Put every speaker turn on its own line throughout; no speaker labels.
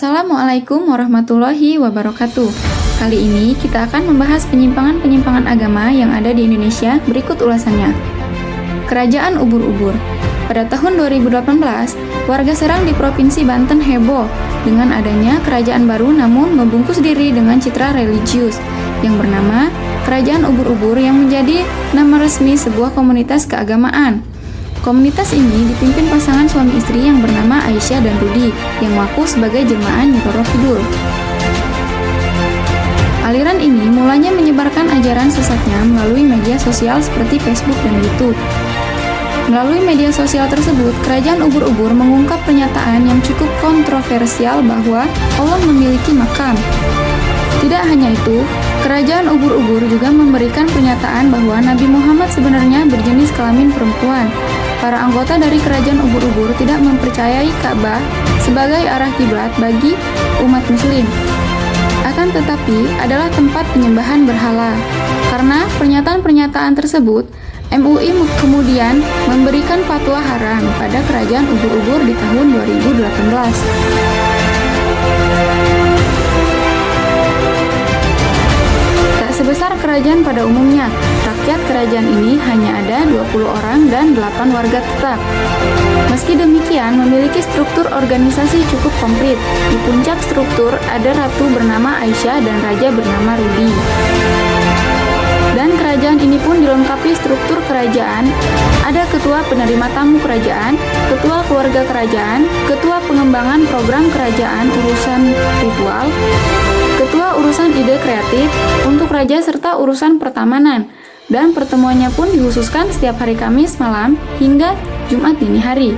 Assalamualaikum warahmatullahi wabarakatuh. Kali ini kita akan membahas penyimpangan-penyimpangan agama yang ada di Indonesia. Berikut ulasannya. Kerajaan ubur-ubur. Pada tahun 2018, warga Serang di Provinsi Banten heboh dengan adanya kerajaan baru namun membungkus diri dengan citra religius yang bernama Kerajaan Ubur-Ubur yang menjadi nama resmi sebuah komunitas keagamaan. Komunitas ini dipimpin pasangan suami istri yang bernama Aisyah dan Rudi yang mengaku sebagai jelmaan Nyi Roro Kidul. Aliran ini mulanya menyebarkan ajaran sesatnya melalui media sosial seperti Facebook dan YouTube. Melalui media sosial tersebut, Kerajaan Ubur-Ubur mengungkap pernyataan yang cukup kontroversial bahwa Allah memiliki makam. Tidak hanya itu, Kerajaan Ubur-Ubur juga memberikan pernyataan bahwa Nabi Muhammad sebenarnya berjenis kelamin perempuan. Para anggota dari Kerajaan Ubur-Ubur tidak mempercayai Ka'bah sebagai arah kiblat bagi umat muslim. Akan tetapi, adalah tempat penyembahan berhala. Karena pernyataan-pernyataan tersebut, MUI kemudian memberikan fatwa haram pada Kerajaan Ubur-Ubur di tahun 2018. Sebesar kerajaan pada umumnya, rakyat kerajaan ini hanya ada 20 orang dan 8 warga tetap. Meski demikian, memiliki struktur organisasi cukup komplit. Di puncak struktur ada ratu bernama Aisyah dan raja bernama Rudi. Dan kerajaan ini pun dilengkapi struktur kerajaan. Ada ketua penerima tamu kerajaan, ketua keluarga kerajaan, ketua pengembangan program kerajaan urusan ritual, ketua urusan ide kreatif untuk raja serta urusan pertamanan. Dan pertemuannya pun dikhususkan setiap hari Kamis malam hingga Jumat dini hari.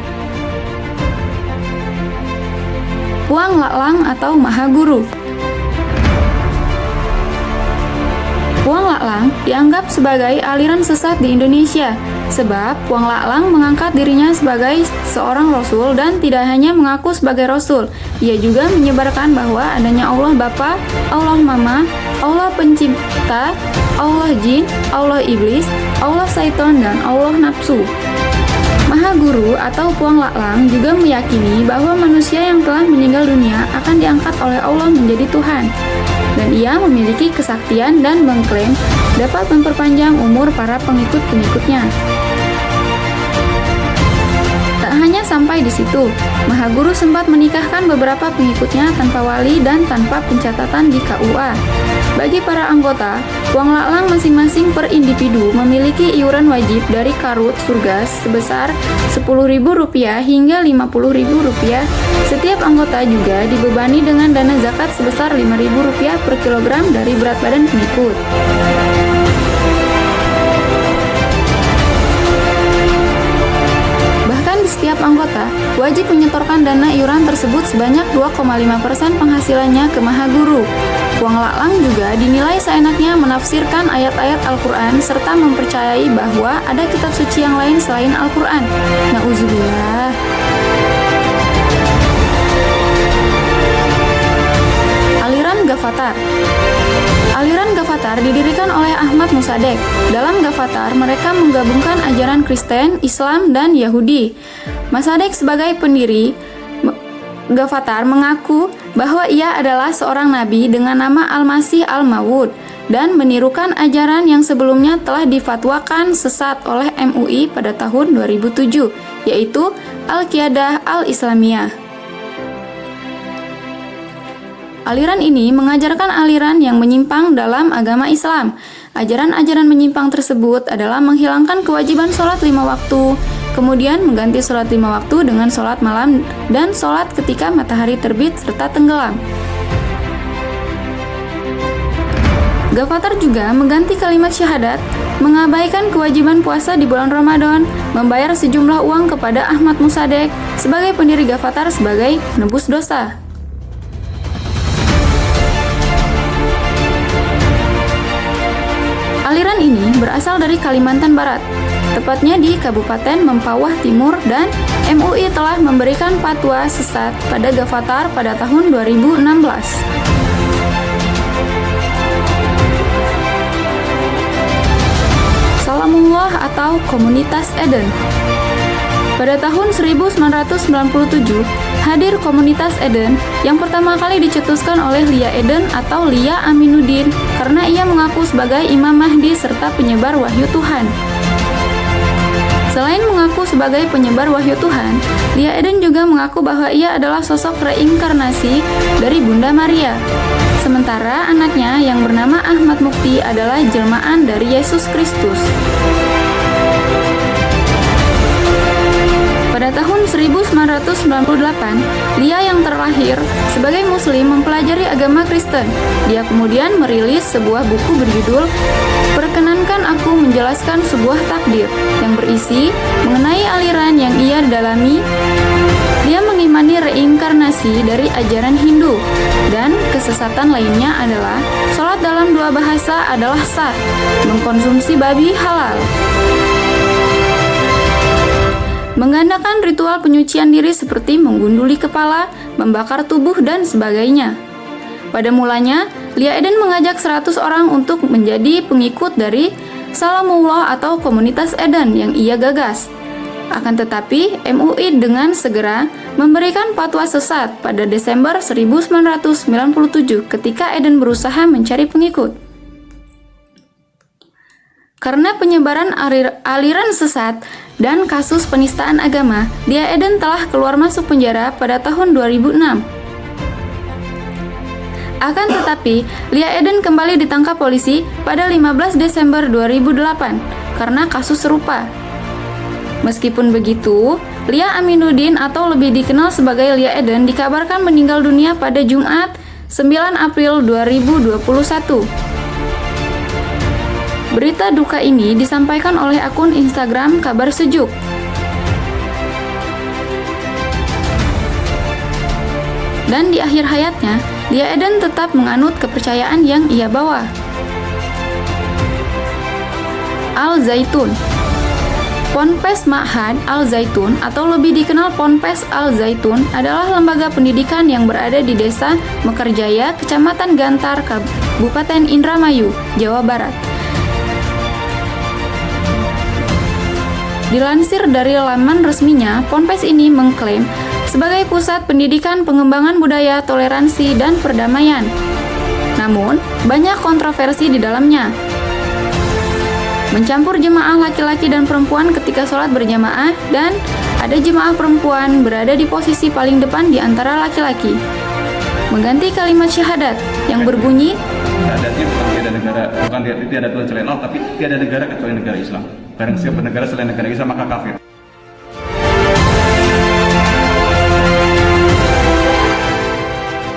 Puang Laklang atau Maha Guru. Puang Laklang dianggap sebagai aliran sesat di Indonesia, sebab Puang Laklang mengangkat dirinya sebagai seorang rasul dan tidak hanya mengaku sebagai rasul. Ia juga menyebarkan bahwa adanya Allah Bapa, Allah Mama, Allah Pencipta, Allah Jin, Allah Iblis, Allah Syaiton, dan Allah Nafsu. Maha Guru atau Puang Laklang juga meyakini bahwa manusia yang telah meninggal dunia akan diangkat oleh Allah menjadi Tuhan. Dan ia memiliki kesaktian dan mengklaim dapat memperpanjang umur para pengikut-pengikutnya. Tak hanya sampai di situ, Maha Guru sempat menikahkan beberapa pengikutnya tanpa wali dan tanpa pencatatan di KUA. Bagi para anggota, Puang Laklang masing-masing per individu memiliki iuran wajib dari karut surga sebesar Rp10.000 hingga Rp50.000. Setiap anggota juga dibebani dengan dana zakat sebesar Rp5.000 per kilogram dari berat badan pengikut. Setiap anggota wajib menyetorkan dana iuran tersebut sebanyak 2,5% penghasilannya ke Maha Guru. Puang Laklang juga dinilai seenaknya menafsirkan ayat-ayat Al-Quran serta mempercayai bahwa ada kitab suci yang lain selain Al-Quran. Na'udzubillah. Aliran Gavatar. Aliran Gavatar didirikan oleh Ahmad Mossadegh. Dalam Gavatar, mereka menggabungkan ajaran Kristen, Islam, dan Yahudi. Mossadegh sebagai pendiri Gavatar mengaku bahwa ia adalah seorang nabi dengan nama Al-Masih Al-Maw'ud dan menirukan ajaran yang sebelumnya telah difatwakan sesat oleh MUI pada tahun 2007, yaitu Al-Qiyadah Al-Islamiyah. Aliran ini mengajarkan aliran yang menyimpang dalam agama Islam. Ajaran-ajaran menyimpang tersebut adalah menghilangkan kewajiban sholat 5 waktu, kemudian mengganti sholat 5 waktu dengan sholat malam dan sholat ketika matahari terbit serta tenggelam. Gavatar juga mengganti kalimat syahadat, mengabaikan kewajiban puasa di bulan Ramadan, membayar sejumlah uang kepada Ahmad Mossadegh sebagai pendiri Gavatar sebagai penebus dosa. Aliran ini berasal dari Kalimantan Barat, tepatnya di Kabupaten Mempawah Timur, dan MUI telah memberikan fatwa sesat pada Gavatar pada tahun 2016. Salamullah atau Komunitas Eden. Pada tahun 1997, hadir komunitas Eden yang pertama kali dicetuskan oleh Lia Eden atau Lia Aminuddin karena ia mengaku sebagai Imam Mahdi serta penyebar wahyu Tuhan. Selain mengaku sebagai penyebar wahyu Tuhan, Lia Eden juga mengaku bahwa ia adalah sosok reinkarnasi dari Bunda Maria. Sementara anaknya yang bernama Ahmad Mukti adalah jelmaan dari Yesus Kristus. Pada tahun 1998, Lia yang terlahir sebagai Muslim mempelajari agama Kristen. Dia kemudian merilis sebuah buku berjudul "Perkenankan Aku Menjelaskan Sebuah Takdir" yang berisi mengenai aliran yang ia dalami. Dia mengimani reinkarnasi dari ajaran Hindu, dan kesesatan lainnya adalah sholat dalam dua bahasa adalah sah, mengkonsumsi babi halal, menggandakan ritual penyucian diri seperti menggunduli kepala, membakar tubuh, dan sebagainya. Pada mulanya, Lia Eden mengajak 100 orang untuk menjadi pengikut dari Salamullah atau komunitas Eden yang ia gagas. Akan tetapi, MUI dengan segera memberikan fatwa sesat pada Desember 1997 ketika Eden berusaha mencari pengikut. Karena penyebaran aliran sesat dan kasus penistaan agama, Lia Eden telah keluar masuk penjara pada tahun 2006. Akan tetapi, Lia Eden kembali ditangkap polisi pada 15 Desember 2008 karena kasus serupa. Meskipun begitu, Lia Aminuddin atau lebih dikenal sebagai Lia Eden dikabarkan meninggal dunia pada Jumat 9 April 2021. Berita duka ini disampaikan oleh akun Instagram Kabar Sejuk. Dan di akhir hayatnya, Lia Eden tetap menganut kepercayaan yang ia bawa. Al-Zaitun. Ponpes Ma'had Al-Zaitun atau lebih dikenal Ponpes Al-Zaitun adalah lembaga pendidikan yang berada di Desa Mekarjaya, Kecamatan Gantar, Kabupaten Indramayu, Jawa Barat. Dilansir dari laman resminya, Ponpes ini mengklaim sebagai pusat pendidikan pengembangan budaya, toleransi, dan perdamaian. Namun, banyak kontroversi di dalamnya. Mencampur jemaah laki-laki dan perempuan ketika sholat berjamaah, dan ada jemaah perempuan berada di posisi paling depan di antara laki-laki. Mengganti kalimat syahadat yang berbunyi,
Syahadatnya bukan tiada Tuhan selain Allah, tapi tiada negara kecuali negara Islam. Barang siapa negara selain negara Islam maka kafir.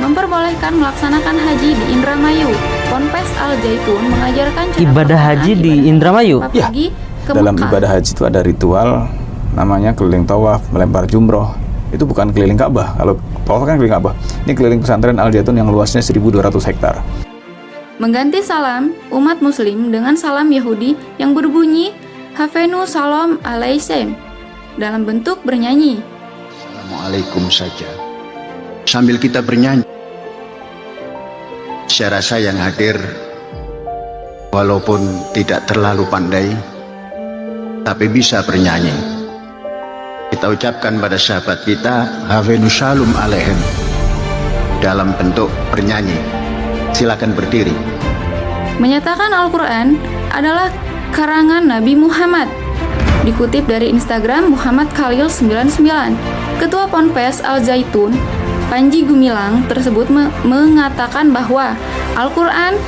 Memperbolehkan melaksanakan haji di Indramayu. Ponpes Al-Zaitun mengajarkan cara
ibadah haji di Indramayu.
Ya, dalam ibadah haji itu ada ritual namanya keliling tawaf, melempar jumroh. Itu bukan keliling Ka'bah. Kalau tawaf kan keliling Ka'bah. Ini keliling pesantren Al-Zaitun yang luasnya 1.200 hektar.
Mengganti salam umat muslim dengan salam Yahudi yang berbunyi Hafenu Salam Alaihim dalam bentuk bernyanyi.
Assalamualaikum saja. Sambil kita bernyanyi, saya rasa yang hadir walaupun tidak terlalu pandai tapi bisa bernyanyi. Kita ucapkan pada sahabat kita Hafenu Salam Alaihim dalam bentuk bernyanyi. Silakan berdiri.
Menyatakan Al-Quran adalah karangan Nabi Muhammad. Dikutip dari Instagram Muhammad Khalil 99, Ketua Ponpes Al-Zaitun, Panji Gumilang tersebut mengatakan bahwa Al-Quran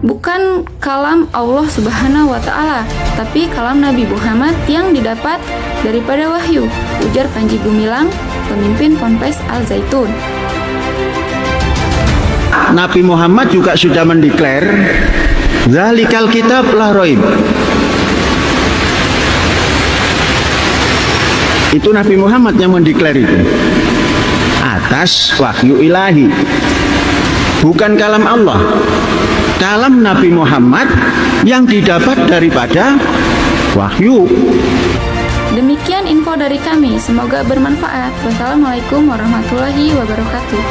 bukan kalam Allah Subhanahu wa Ta'ala, tapi kalam Nabi Muhammad yang didapat daripada wahyu, ujar Panji Gumilang, pemimpin Ponpes Al-Zaitun.
Nabi Muhammad juga sudah mendeklar Zalikal kitab la raib. Itu Nabi Muhammad yang mendeklar itu atas wahyu ilahi, bukan kalam Allah, kalam Nabi Muhammad yang didapat daripada wahyu.
Demikian info dari kami, semoga bermanfaat. Wassalamualaikum warahmatullahi wabarakatuh.